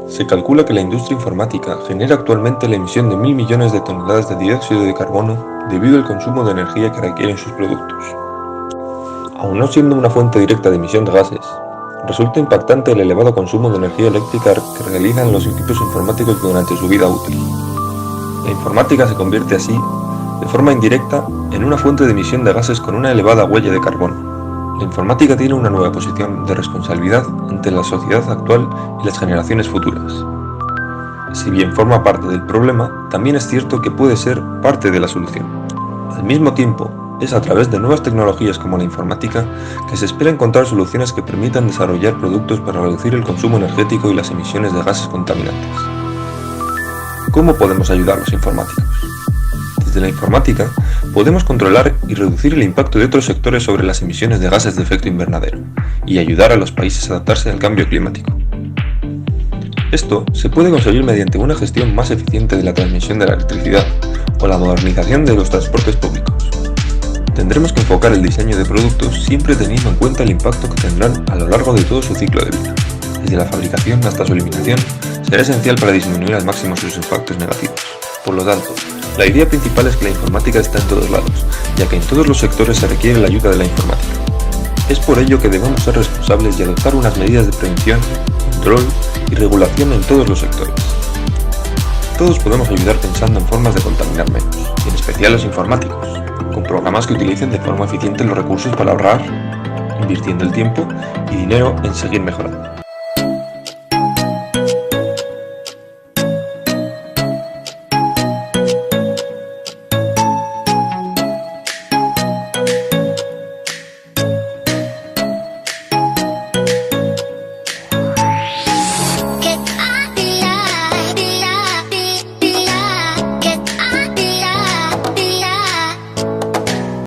Se calcula que la industria informática genera actualmente la emisión de 1.000 millones de toneladas de dióxido de carbono debido al consumo de energía que requieren sus productos. Aun no siendo una fuente directa de emisión de gases, resulta impactante el elevado consumo de energía eléctrica que realizan los equipos informáticos durante su vida útil. La informática se convierte así, de forma indirecta, en una fuente de emisión de gases con una elevada huella de carbono. La informática tiene una nueva posición de responsabilidad ante la sociedad actual y las generaciones futuras. Si bien forma parte del problema, también es cierto que puede ser parte de la solución. Al mismo tiempo, es a través de nuevas tecnologías como la informática que se espera encontrar soluciones que permitan desarrollar productos para reducir el consumo energético y las emisiones de gases contaminantes. ¿Cómo podemos ayudar a los informáticos? Desde la informática, podemos controlar y reducir el impacto de otros sectores sobre las emisiones de gases de efecto invernadero y ayudar a los países a adaptarse al cambio climático. Esto se puede conseguir mediante una gestión más eficiente de la transmisión de la electricidad o la modernización de los transportes públicos. Tendremos que enfocar el diseño de productos siempre teniendo en cuenta el impacto que tendrán a lo largo de todo su ciclo de vida. Desde la fabricación hasta su eliminación, será esencial para disminuir al máximo sus impactos negativos. Por lo tanto, la idea principal es que la informática está en todos lados, ya que en todos los sectores se requiere la ayuda de la informática. Es por ello que debemos ser responsables y adoptar unas medidas de prevención, control y regulación en todos los sectores. Todos podemos ayudar pensando en formas de contaminar menos, y en especial los informáticos, con programas que utilicen de forma eficiente los recursos para ahorrar, invirtiendo el tiempo y dinero en seguir mejorando.